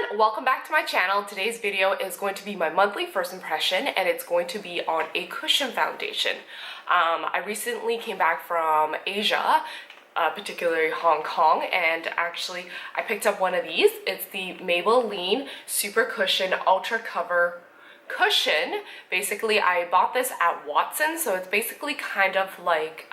everyone, welcome back to my channel. Today's video is going to be my monthly first impression and it's going to be on a cushion foundation. I recently came back from Asia, particularly Hong Kong, and actually I picked up one of these. It's the Maybelline Super Cushion Ultra Cover Cushion. Basically, I bought this at Watson's, so it's basically kind of like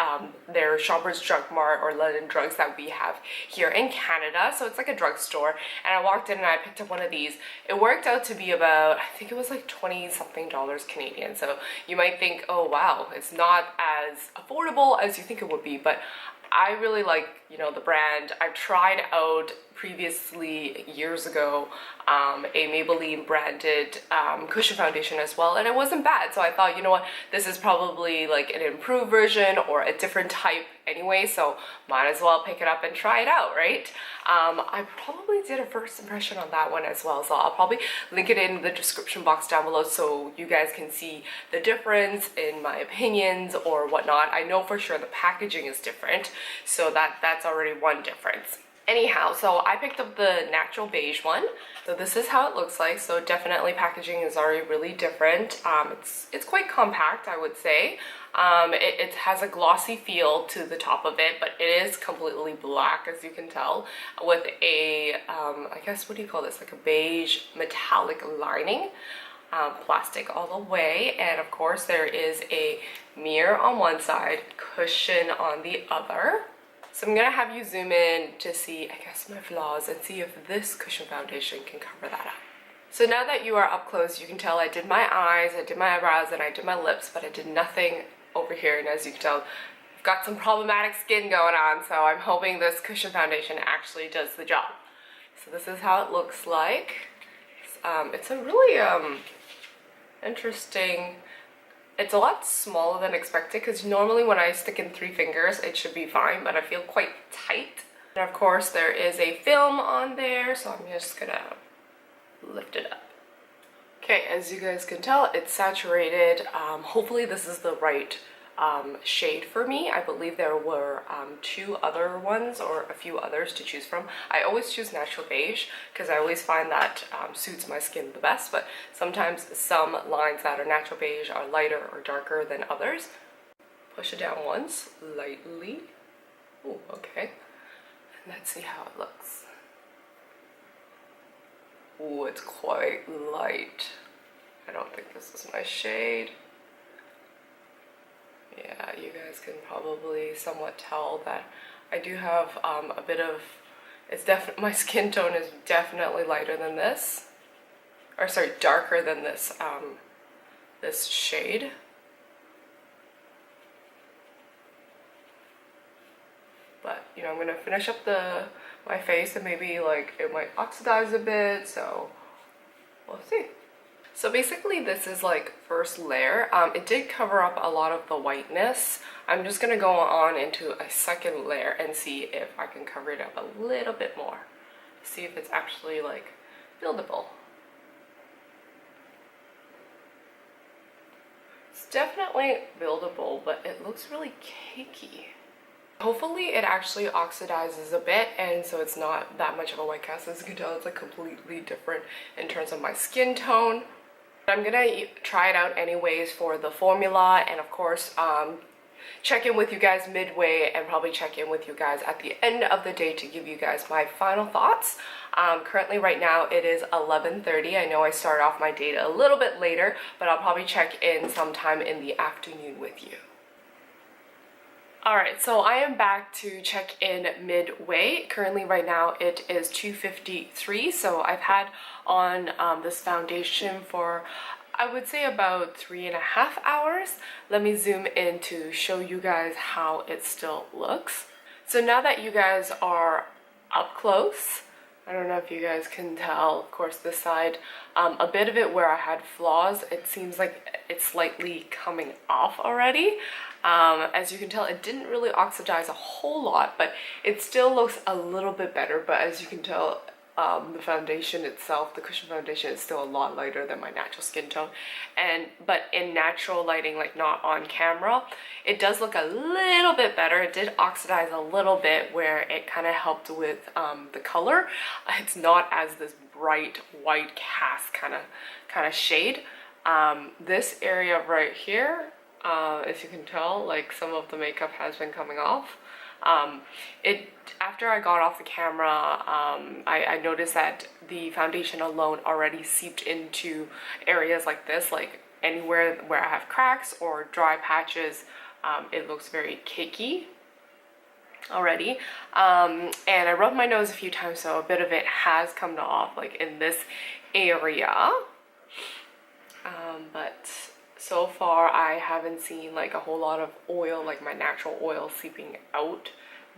their Shoppers Drug Mart or London Drugs that we have here in Canada. So it's like a drugstore, and I walked in and I picked up one of these. It worked out to be about, I think it was like 20 something dollars Canadian. So you might think, oh wow, it's not as affordable as you think it would be, but I really like, the brand. I've tried out previously years ago a Maybelline branded cushion foundation as well, and it wasn't bad. So I thought, you know what, this is probably like an improved version or a different type anyway, so might as well pick it up and try it out, right? I probably did a first impression on that one as well, so I'll probably link it in the description box down below so you guys can see the difference in my opinions or whatnot. I know for sure the packaging is different, so that's already one difference. Anyhow, so I picked up the natural beige one. So this is how it looks like. So definitely packaging is already really different. It's quite compact, I would say. It has a glossy feel to the top of it, but it is completely black, as you can tell, with a, I guess, what do you call this? Like a beige metallic lining. Plastic all the way, and of course there is a mirror on one side, cushion on the other. So I'm gonna have you zoom in to see, I guess, my flaws and see if this cushion foundation can cover that up. So now that you are up close, you can tell I did my eyes, I did my eyebrows, and I did my lips, but I did nothing over here. And as you can tell, I've got some problematic skin going on, so I'm hoping this cushion foundation actually does the job. So this is how it looks like. It's a really interesting. It's a lot smaller than expected because normally when I stick in 3 fingers it should be fine, but I feel quite tight. And of course there is a film on there, so I'm just gonna lift it up. Okay, as you guys can tell, it's saturated. Hopefully this is the right shade for me. I believe there were 2 other ones or a few others to choose from. I always choose natural beige because I always find that suits my skin the best, but sometimes some lines that are natural beige are lighter or darker than others. Push it down once, lightly. Ooh, okay. And let's see how it looks. Ooh, it's quite light. I don't think this is my shade. Yeah, you guys can probably somewhat tell that I do have a bit of, my skin tone is definitely lighter than this, or sorry, darker than this, this shade. But, I'm gonna finish up my face and maybe like it might oxidize a bit, so we'll see. So basically this is like first layer. It did cover up a lot of the whiteness. I'm just gonna go on into a second layer and see if I can cover it up a little bit more. See if it's actually like buildable. It's definitely buildable, but it looks really cakey. Hopefully it actually oxidizes a bit, and so it's not that much of a white cast. As you can tell, it's like completely different in terms of my skin tone. I'm gonna try it out anyways for the formula, and of course check in with you guys midway and probably check in with you guys at the end of the day to give you guys my final thoughts. Currently right now it is 11:30. I know I started off my day a little bit later, but I'll probably check in sometime in the afternoon with you. Alright, so I am back to check in midway. Currently right now it is 2:53, so I've had on this foundation for, I would say, about 3.5 hours. Let me zoom in to show you guys how it still looks. So now that you guys are up close, I don't know if you guys can tell, of course this side, a bit of it where I had flaws, it seems like it's slightly coming off already. As you can tell, it didn't really oxidize a whole lot, but it still looks a little bit better. But as you can tell, the foundation itself, the cushion foundation, is still a lot lighter than my natural skin tone. But in natural lighting, like not on camera, it does look a little bit better. It did oxidize a little bit where it kind of helped with the color. It's not as this bright white cast kind of shade. This area right here, as you can tell, like some of the makeup has been coming off. After I got off the camera, I noticed that the foundation alone already seeped into areas like this, like anywhere where I have cracks or dry patches. It looks very cakey already. And I rubbed my nose a few times, so a bit of it has come off, like in this area. But so far I haven't seen like a whole lot of oil, like my natural oil, seeping out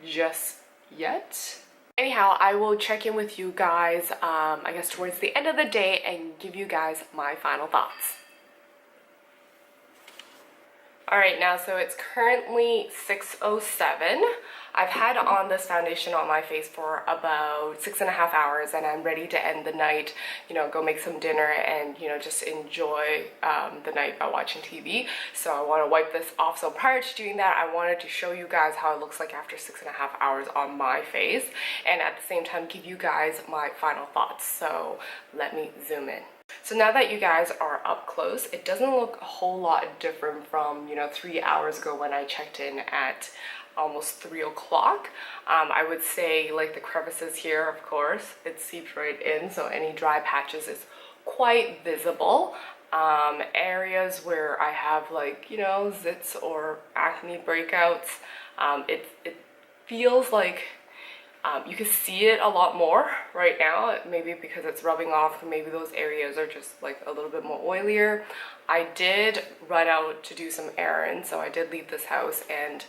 just yet. Anyhow, I will check in with you guys, I guess towards the end of the day, and give you guys my final thoughts. Alright, now so it's currently 6:07. I've had on this foundation on my face for about 6.5 hours, and I'm ready to end the night, you know, go make some dinner and, you know, just enjoy the night by watching TV. So I want to wipe this off. So prior to doing that, I wanted to show you guys how it looks like after 6.5 hours on my face, and at the same time give you guys my final thoughts. So let me zoom in. So now that you guys are up close, it doesn't look a whole lot different from, you know, 3 hours ago when I checked in at almost 3 o'clock. I would say like the crevices here, of course, it seeped right in, so any dry patches is quite visible. Areas where I have like, you know, zits or acne breakouts, it feels like you can see it a lot more right now, maybe because it's rubbing off. Maybe those areas are just like a little bit more oilier. I did run out to do some errands, so I did leave this house, and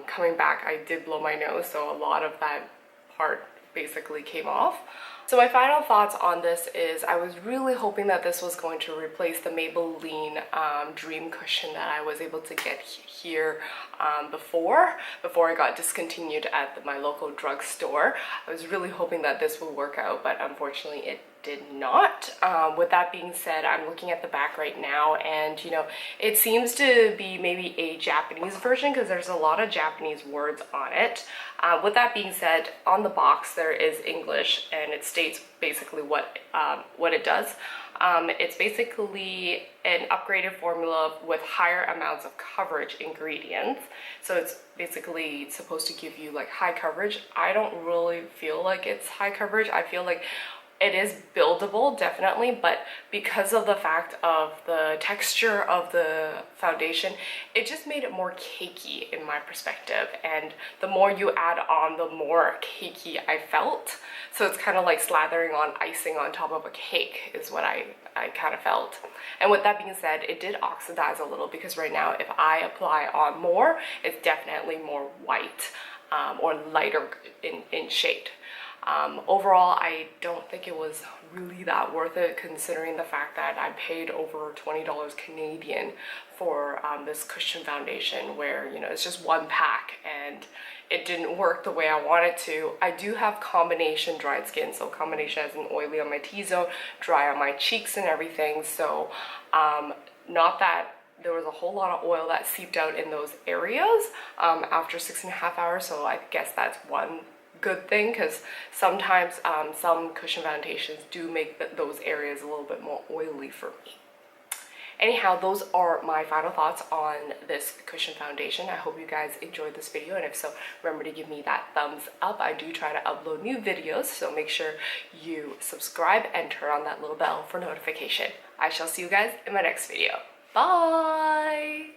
coming back I did blow my nose, so a lot of that part basically came off. So my final thoughts on this is I was really hoping that this was going to replace the Maybelline Dream Cushion that I was able to get here before it got discontinued at my local drugstore. I was really hoping that this would work out, but unfortunately it did not. With that being said, I'm looking at the back right now, and you know, it seems to be maybe a Japanese version because there's a lot of Japanese words on it. With that being said, on the box there is English, and it states basically what it does. It's basically an upgraded formula with higher amounts of coverage ingredients. So it's basically supposed to give you like high coverage. I don't really feel like it's high coverage. I feel like it is buildable, definitely, but because of the fact of the texture of the foundation, it just made it more cakey in my perspective. And the more you add on, the more cakey I felt. So it's kind of like slathering on icing on top of a cake is what I kind of felt. And with that being said, it did oxidize a little, because right now if I apply on more, it's definitely more white or lighter in shade. Overall, I don't think it was really that worth it, considering the fact that I paid over $20 Canadian for this cushion foundation, where, you know, it's just one pack and it didn't work the way I wanted to. I do have combination dried skin, so combination as in oily on my T-zone, dry on my cheeks and everything. So not that there was a whole lot of oil that seeped out in those areas after 6.5 hours, so I guess that's one good thing, because sometimes some cushion foundations do make those areas a little bit more oily for me. Anyhow, those are my final thoughts on this cushion foundation. I hope you guys enjoyed this video, and if so, remember to give me that thumbs up. I do try to upload new videos, so make sure you subscribe and turn on that little bell for notification. I shall see you guys in my next video. Bye!